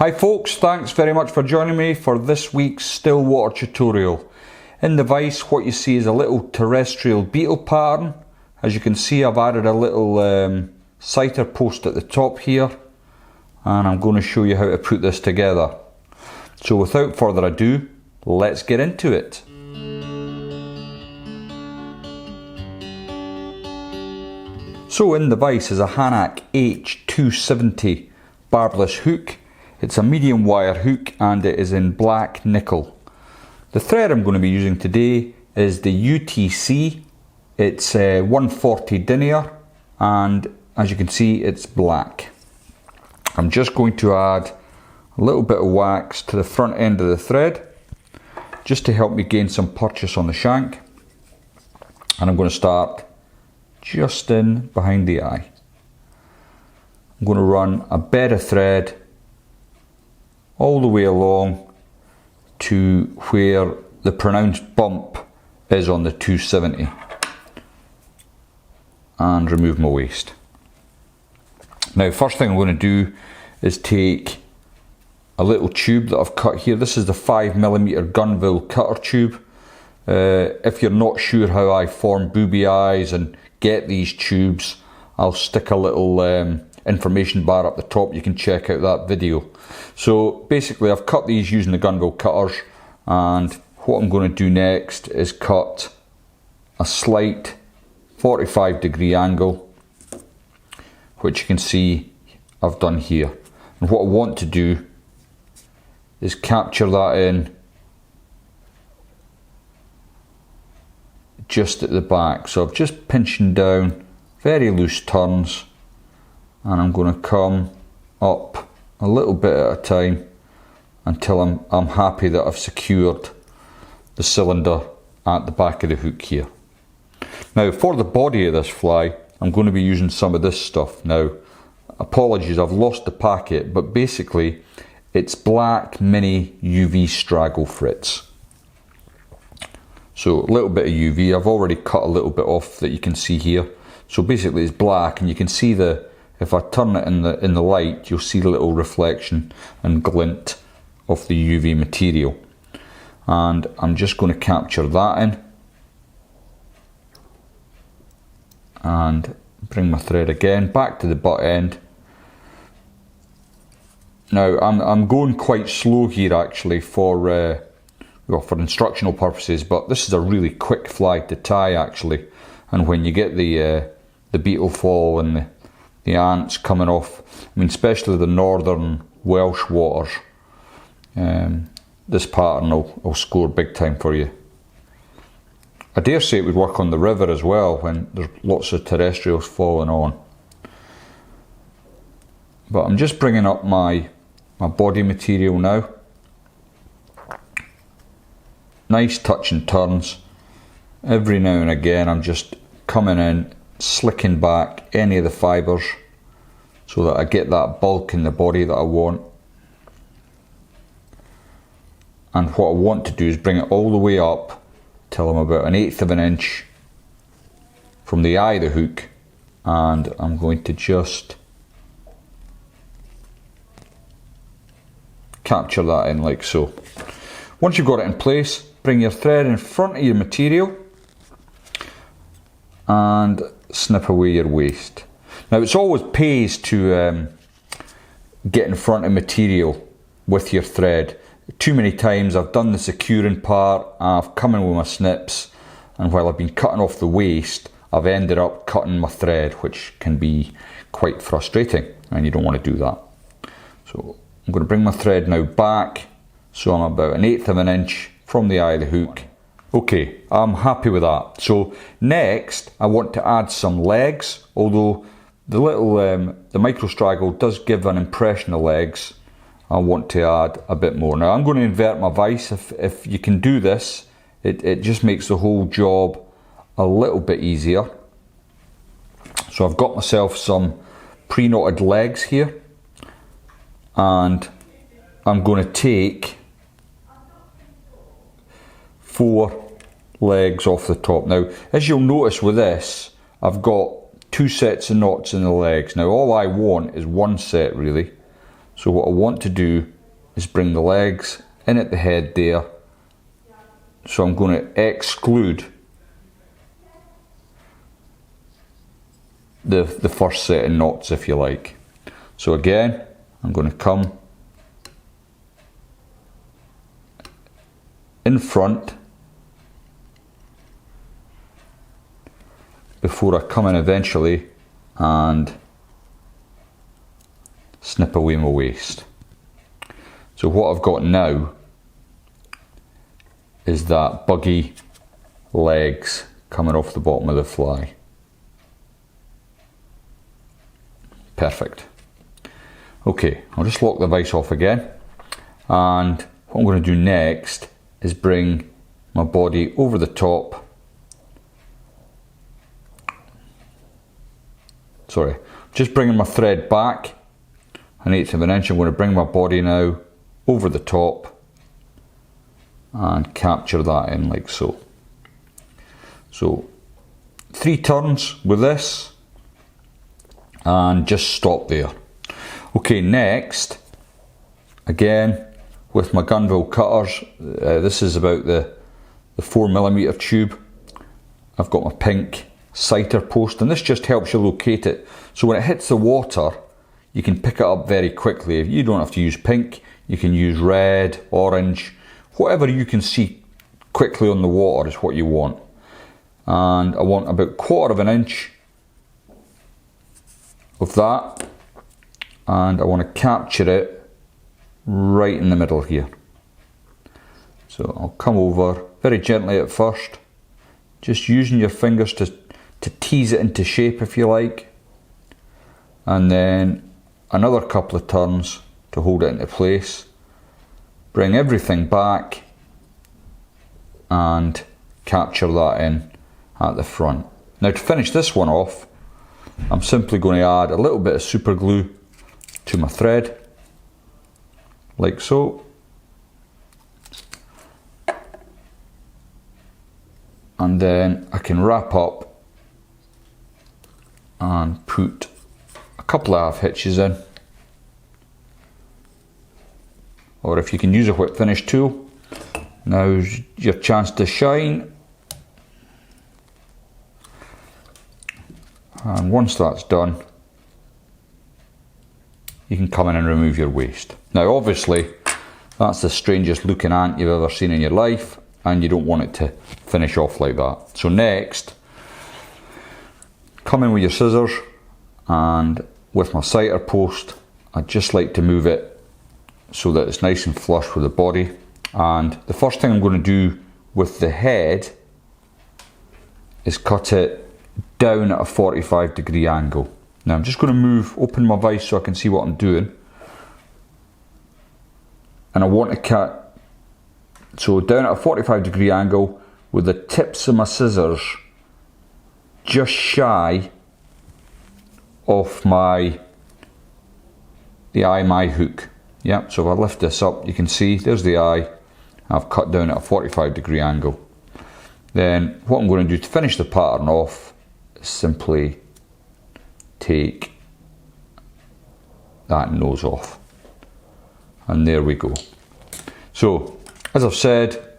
Hi folks, thanks very much for joining me for this week's still water tutorial. In the vise what you see is a little terrestrial beetle pattern. As you can see, I've added a little citer post at the top here, and I'm going to show you how to put this together. So without further ado, let's get into it. So in the vise is a Hanak H270 barbless hook. It's a medium wire hook and it is in black nickel. The thread I'm going to be using today is the UTC. It's 140 denier, and as you can see it's black. I'm just going to add a little bit of wax to the front end of the thread just to help me gain some purchase on the shank, and I'm going to start just in behind the eye. I'm going to run a bed of thread all the way along to where the pronounced bump is on the 270 and remove my waste. Now, first thing I'm going to do is take a little tube that I've cut here. This is the 5mm Gunville cutter tube. If you're not sure how I form booby eyes and get these tubes, I'll stick a little information bar up the top. You can check out that video. So basically I've cut these using the Gunville cutters, and what I'm going to do next is cut a slight 45-degree angle, which you can see I've done here. And what I want to do is capture that in just at the back. So I'm just pinching down, very loose turns, and I'm going to come up a little bit at a time until I'm happy that I've secured the cylinder at the back of the hook here. Now for the body of this fly, I'm going to be using some of this stuff. Now, apologies, I've lost the packet, but basically it's black mini UV straggle fritz. So a little bit of UV, I've already cut a little bit off that you can see here. So basically it's black, and you can see if I turn it in the light, you'll see the little reflection and glint of the UV material. And I'm just going to capture that in and bring my thread again back to the butt end. Now I'm going quite slow here actually for instructional purposes, but this is a really quick fly to tie actually. And when you get the beetle fall and the ants coming off, I mean especially the northern Welsh waters, this pattern will score big time for you. I dare say it would work on the river as well when there's lots of terrestrials falling on. But I'm just bringing up my body material now. Nice touch and turns. Every now and again I'm just coming in, slicking back any of the fibres so that I get that bulk in the body that I want. And what I want to do is bring it all the way up till I'm about 1/8 of an inch from the eye of the hook, and I'm going to just capture that in like so. Once you've got it in place, bring your thread in front of your material and snip away your waste. Now it's always pays to get in front of material with your thread. Too many times I've done the securing part, I've come in with my snips, and while I've been cutting off the waste, I've ended up cutting my thread, which can be quite frustrating, and you don't want to do that. So I'm going to bring my thread now back, so I'm about 1/8 of an inch from the eye of the hook. Okay, I'm happy with that. So next I want to add some legs, although the little the micro straggle does give an impression of legs. I want to add a bit more. Now I'm going to invert my vise. If you can do this, it just makes the whole job a little bit easier. So I've got myself some pre-knotted legs here, and I'm going to take 4 legs off the top. Now, as you'll notice with this, I've got 2 sets of knots in the legs. Now all I want is 1 set really. So what I want to do is bring the legs in at the head there. So I'm going to exclude the first set of knots, if you like. So again, I'm going to come in front before I come in eventually and snip away my waist. So what I've got now is that buggy legs coming off the bottom of the fly. Perfect. Okay, I'll just lock the vise off again, and what I'm going to do next is bring my body over the top. Sorry, just bringing my thread back 1/8 of an inch. I'm going to bring my body now over the top and capture that in like so. So 3 turns with this and just stop there. Okay, next, again with my gunville cutters, this is about the 4mm tube. I've got my pink citer post, and this just helps you locate it. So when it hits the water, you can pick it up very quickly. You don't have to use pink, you can use red, orange, whatever you can see quickly on the water is what you want. And I want about 1/4 of an inch of that, and I want to capture it right in the middle here. So I'll come over very gently at first, just using your fingers to tease it into shape, if you like, and then another couple of turns to hold it into place. Bring everything back and capture that in at the front. Now to finish this one off, I'm simply going to add a little bit of super glue to my thread, like so. And then I can wrap up and put a couple of half hitches in. Or if you can use a whip finish tool, now's your chance to shine. And once that's done, you can come in and remove your waist. Now obviously, that's the strangest looking ant you've ever seen in your life, and you don't want it to finish off like that. So next, come in with your scissors, and with my citer post, I'd just like to move it so that it's nice and flush with the body. And the first thing I'm going to do with the head is cut it down at a 45-degree angle. Now I'm just going to open my vise so I can see what I'm doing. And I want to cut, so down at a 45-degree angle with the tips of my scissors just shy of the eye my hook. Yeah, so if I lift this up, you can see there's the eye. I've cut down at a 45-degree angle. Then what I'm going to do to finish the pattern off is simply take that nose off. And there we go. So, as I've said,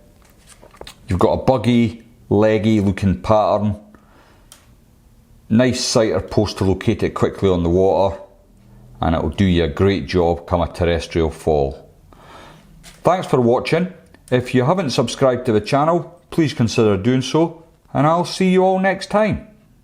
you've got a buggy, leggy looking pattern. Nice citer post to locate it quickly on the water, and it'll do you a great job come a terrestrial fall. Thanks for watching. If you haven't subscribed to the channel, please consider doing so, and I'll see you all next time.